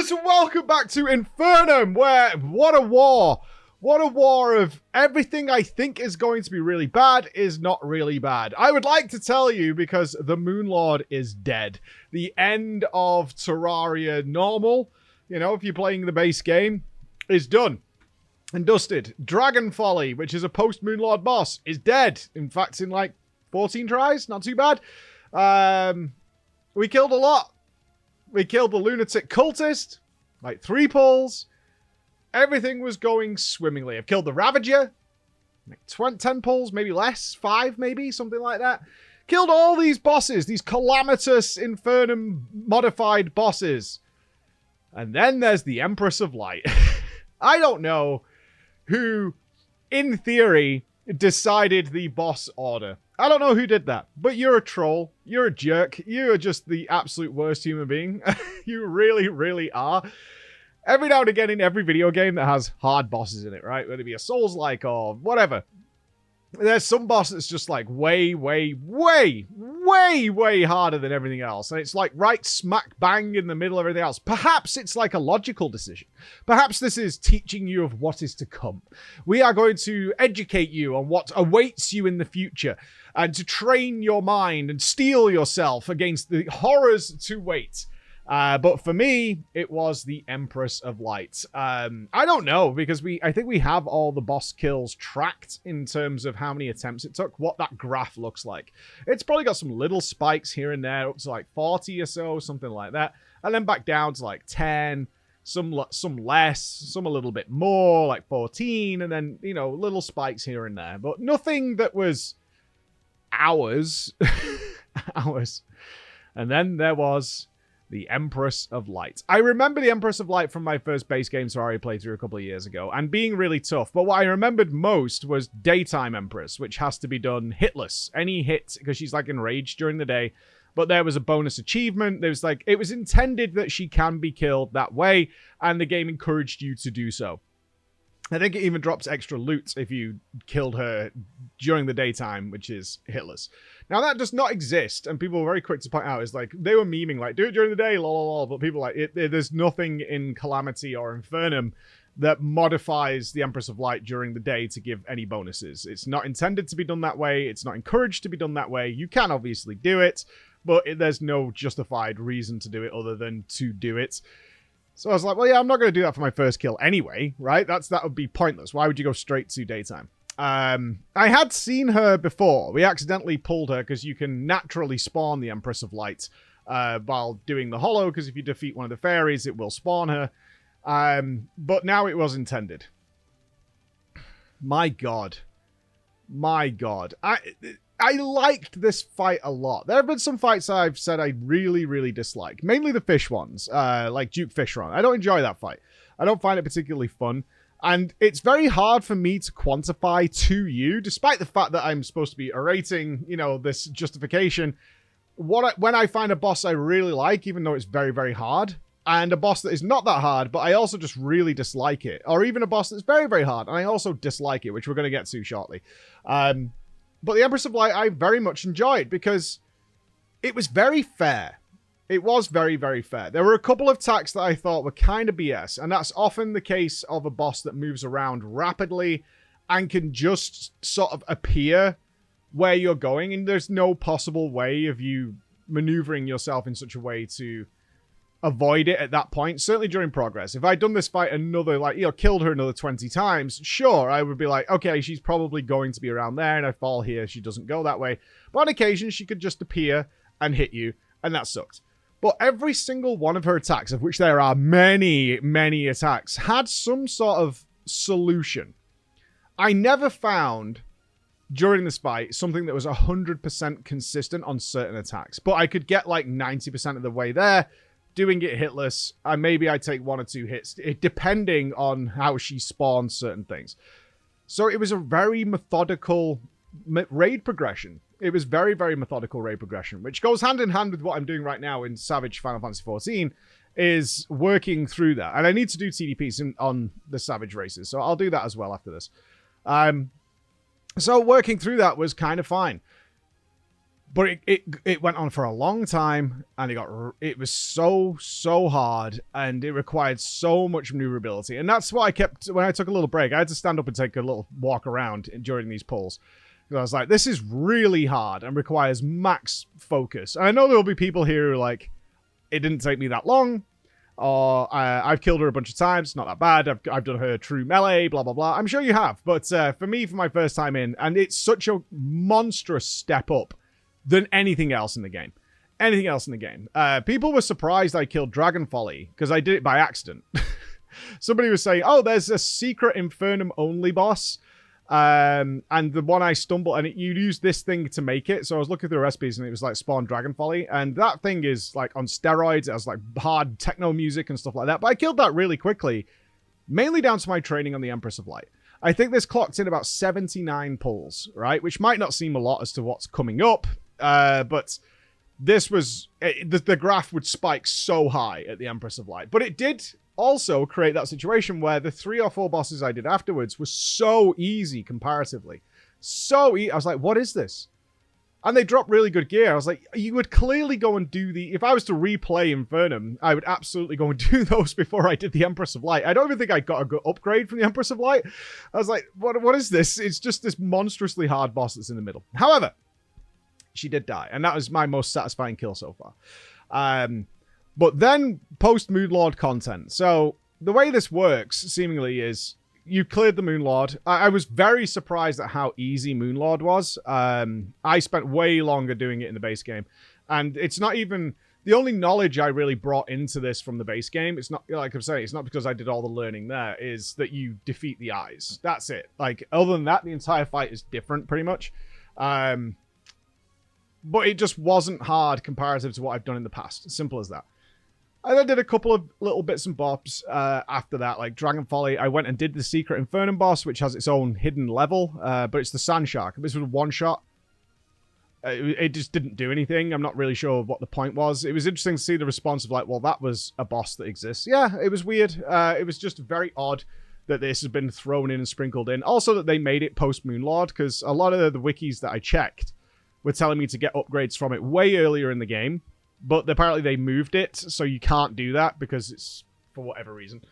viewers, welcome back to Infernum, where, what a war. What a war of everything I think is going to be really bad is not really bad. I would like to tell you because the Moonlord is dead. The end of Terraria normal, you know, if you're playing the base game, is done and dusted. Dragon Folly, which is a post-Moonlord boss, is dead. In fact, in like 14 tries, not too bad. We killed a lot. We killed the lunatic cultist, like 3 pulls. Everything was going swimmingly. I've killed the Ravager, like 10 pulls, maybe less, 5 maybe, something like that. Killed all these bosses, these calamitous Infernum modified bosses. And then there's the Empress of Light. I don't know who, in theory, decided the boss order. I don't know who did that, but you're a troll. You're a jerk. You are just the absolute worst human being. You really, really are. Every now and again in every video game that has hard bosses in it, right? Whether it be a Souls-like or whatever. There's some boss that's just like way, way, way, way, way harder than everything else. And it's like right smack bang in the middle of everything else. Perhaps it's like a logical decision. Perhaps this is teaching you of what is to come. We are going to educate you on what awaits you in the future. And to train your mind and steel yourself against the horrors to wait. But for me, it was the Empress of Light. I don't know, because I think we have all the boss kills tracked in terms of how many attempts it took, what that graph looks like. It's probably got some little spikes here and there, up to like 40 or so, something like that. And then back down to like 10, some less, some a little bit more, like 14, and then, you know, little spikes here and there. But nothing that was hours. Hours. And then there was the Empress of Light. I remember the Empress of Light from my first base game Terraria playthrough a couple of years ago, and being really tough. But what I remembered most was Daytime Empress, which has to be done hitless. Any hit, because she's like enraged during the day. But there was a bonus achievement. There was like, it was intended that she can be killed that way, and the game encouraged you to do so. I think it even drops extra loot if you killed her during the daytime, which is hitless. Now, that does not exist, and people were very quick to point out, is like, they were memeing, like, do it during the day, lol, lol, lol, but people like, there's nothing in Calamity or Infernum that modifies the Empress of Light during the day to give any bonuses. It's not intended to be done that way. It's not encouraged to be done that way. You can obviously do it, but there's no justified reason to do it other than to do it. So I was like, well, yeah, I'm not going to do that for my first kill anyway, right? That would be pointless. Why would you go straight to daytime? I had seen her before. We accidentally pulled her because you can naturally spawn the Empress of Light while doing the hollow, because if you defeat one of the fairies, it will spawn her. But now it was intended. My God. My God. I liked this fight a lot. There have been some fights I've said I really, really dislike. Mainly the fish ones, like Duke Fishron. I don't enjoy that fight. I don't find it particularly fun. And it's very hard for me to quantify to you, despite the fact that I'm supposed to be orating, you know, this justification. When I find a boss I really like, even though it's very, very hard, and a boss that is not that hard, but I also just really dislike it. Or even a boss that's very, very hard, and I also dislike it, which we're going to get to shortly. But the Empress of Light I very much enjoyed because it was very fair. It was very, very fair. There were a couple of attacks that I thought were kind of BS, and that's often the case of a boss that moves around rapidly and can just sort of appear where you're going, and there's no possible way of you maneuvering yourself in such a way to avoid it at that point, certainly during progress. If I'd done this fight another, like, you know, killed her another 20 times, sure, I would be like, okay, she's probably going to be around there, and I fall here, she doesn't go that way. But on occasion, she could just appear and hit you, and that sucked. But every single one of her attacks, of which there are many, many attacks, had some sort of solution. I never found, during this fight, something that was 100% consistent on certain attacks. But I could get like 90% of the way there, doing it hitless, and maybe I take 1 or 2 hits, depending on how she spawns certain things. So it was a very methodical raid progression. It was very, very methodical raid progression, which goes hand in hand with what I'm doing right now in Savage Final Fantasy XIV, is working through that. And I need to do TDPs on the Savage races, so I'll do that as well after this. So working through that was kind of fine. But it went on for a long time, and it was so hard, and it required so much maneuverability. And that's what I kept, when I took a little break, I had to stand up and take a little walk around during these pulls. Because I was like, this is really hard and requires max focus. And I know there will be people here who are like, it didn't take me that long, or I've killed her a bunch of times, it's not that bad, I've done her true melee, blah, blah, blah. I'm sure you have, but for me, for my first time in, and it's such a monstrous step up than anything else in the game. Anything else in the game. People were surprised I killed Dragon Folly, because I did it by accident. Somebody was saying, oh, there's a secret Infernum only boss, and the one I stumbled, and you use this thing to make it. So I was looking through recipes, and it was like spawn Dragon Folly, and that thing is like on steroids. It has like hard techno music and stuff like that, but I killed that really quickly, mainly down to my training on the Empress of Light. I think this clocked in about 79 pulls, right? Which might not seem a lot as to what's coming up, but this was, the graph would spike so high at the Empress of Light. But it did also create that situation where the 3 or 4 bosses I did afterwards was so easy comparatively. So I was like, what is this? And they dropped really good gear. I was like, you would clearly go and do if I was to replay Infernum, I would absolutely go and do those before I did the Empress of Light. I don't even think I got a good upgrade from the Empress of Light. I was like, what is this? It's just this monstrously hard boss that's in the middle. However, she did die, and that was my most satisfying kill so far. But then post-Moonlord content. So the way this works, seemingly, is you cleared the Moonlord. I was very surprised at how easy Moonlord was. I spent way longer doing it in the base game. And it's not even... The only knowledge I really brought into this from the base game, it's not, like I'm saying, it's not because I did all the learning there, is that you defeat the eyes. That's it. Like, other than that, the entire fight is different, pretty much. But it just wasn't hard comparative to what I've done in the past. Simple as that. I then did a couple of little bits and bobs after that, like Dragon Folly. I went and did the secret Infernum boss, which has its own hidden level, but it's the Sand Shark. This was a one-shot. It just didn't do anything. I'm not really sure what the point was. It was interesting to see the response of like, well, that was a boss that exists. Yeah, it was weird. It was just very odd that this has been thrown in and sprinkled in. Also that they made it post-Moonlord, because a lot of the wikis that I checked were telling me to get upgrades from it way earlier in the game, but apparently they moved it, so you can't do that because it's for whatever reason.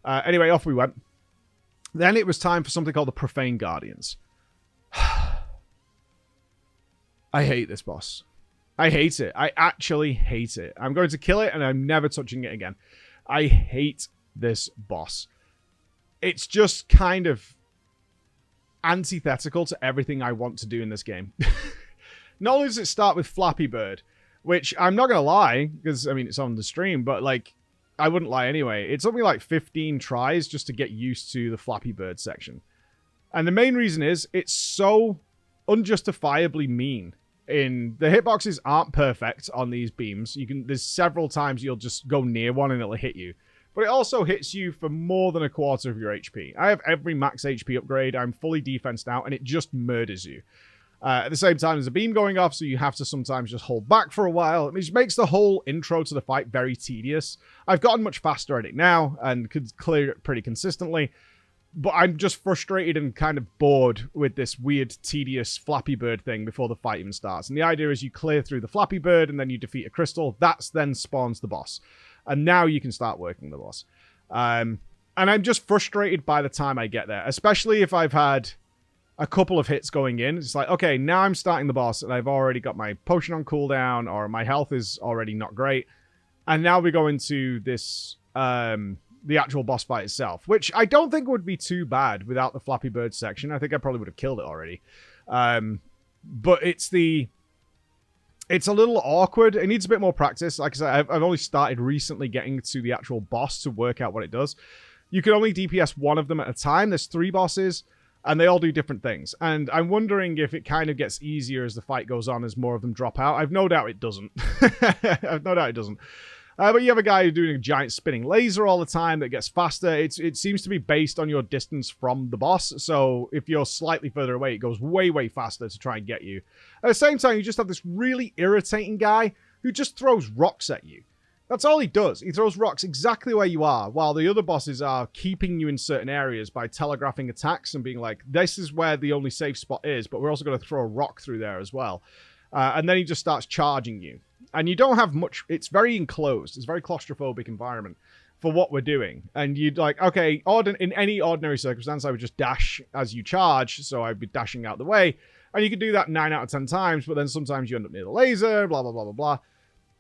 Anyway, off we went. Then it was time for something called the Profane Guardians. I hate this boss. I hate it. I actually hate it. I'm going to kill it, and I'm never touching it again. I hate this boss. It's just kind of antithetical to everything I want to do in this game. Not only does it start with Flappy Bird, which I'm not going to lie, because, I mean, it's on the stream, but, like, I wouldn't lie anyway. It took me, like, 15 tries just to get used to the Flappy Bird section. And the main reason is, it's so unjustifiably mean. The hitboxes aren't perfect on these beams. There's several times you'll just go near one and it'll hit you. But it also hits you for more than a quarter of your HP. I have every max HP upgrade. I'm fully defensed out, and it just murders you. At the same time, there's a beam going off, so you have to sometimes just hold back for a while, which makes the whole intro to the fight very tedious. I've gotten much faster at it now, and could clear it pretty consistently, but I'm just frustrated and kind of bored with this weird, tedious Flappy Bird thing before the fight even starts. And the idea is you clear through the Flappy Bird, and then you defeat a crystal. That then spawns the boss. And now you can start working the boss. And I'm just frustrated by the time I get there, especially if I've had a couple of hits going in. It's like, okay, now I'm starting the boss, and I've already got my potion on cooldown, or my health is already not great. And now we go into this, the actual boss fight itself, which I don't think would be too bad without the Flappy Bird section. I think I probably would have killed it already. But it's a little awkward. It needs a bit more practice. Like I said, I've only started recently getting to the actual boss to work out what it does. You can only DPS one of them at a time. There's 3 bosses, and they all do different things. And I'm wondering if it kind of gets easier as the fight goes on, as more of them drop out. I've no doubt it doesn't. I've no doubt it doesn't. But you have a guy who's doing a giant spinning laser all the time that gets faster. It seems to be based on your distance from the boss. So if you're slightly further away, it goes way, way faster to try and get you. At the same time, you just have this really irritating guy who just throws rocks at you. That's all he does. He throws rocks exactly where you are, while the other bosses are keeping you in certain areas by telegraphing attacks and being like, this is where the only safe spot is, but we're also going to throw a rock through there as well. And then he just starts charging you. And you don't have much. It's very enclosed. It's a very claustrophobic environment for what we're doing. And you'd like, okay, in any ordinary circumstance, I would just dash as you charge. So I'd be dashing out the way. And you could do that 9 out of 10 times, but then sometimes you end up near the laser, blah, blah, blah, blah, blah.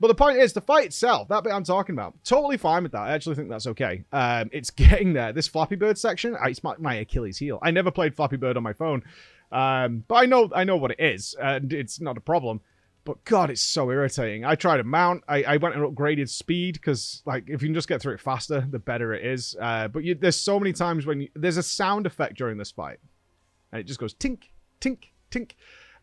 But the point is, the fight itself, that bit I'm talking about, totally fine with that. I actually think that's okay. It's getting there. This Flappy Bird section, it's my Achilles heel. I never played Flappy Bird on my phone. But I know what it is, and it's not a problem. But God, it's so irritating. I tried to mount. I went and upgraded speed, because like if you can just get through it faster, the better it is. But there's so many times when there's a sound effect during this fight. And it just goes tink, tink, tink.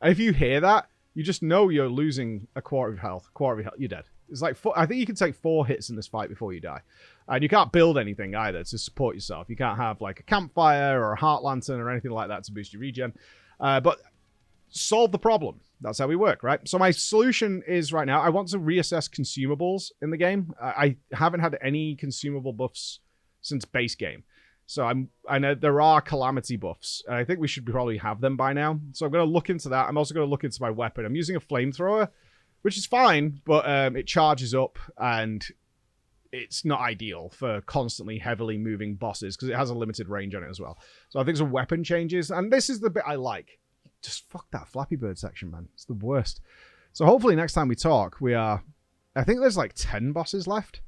And if you hear that, you just know you're losing a quarter of your health. You're dead. It's like I think you can take 4 hits in this fight before you die. And you can't build anything either to support yourself. You can't have like a campfire or a heart lantern or anything like that to boost your regen. But solve the problem. That's how we work, right? So my solution is right now, I want to reassess consumables in the game. I haven't had any consumable buffs since base game. So I know there are Calamity buffs. I think we should probably have them by now. So I'm going to look into that. I'm also going to look into my weapon. I'm using a flamethrower, which is fine, but it charges up and it's not ideal for constantly heavily moving bosses because it has a limited range on it as well. So I think some weapon changes, and this is the bit I like. Just fuck that Flappy Bird section, man. It's the worst. So hopefully next time we talk, I think there's like 10 bosses left.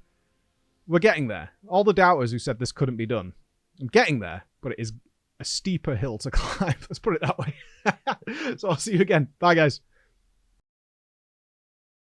We're getting there. All the doubters who said this couldn't be done. I'm getting there, but it is a steeper hill to climb. Let's put it that way. So I'll see you again. Bye, guys.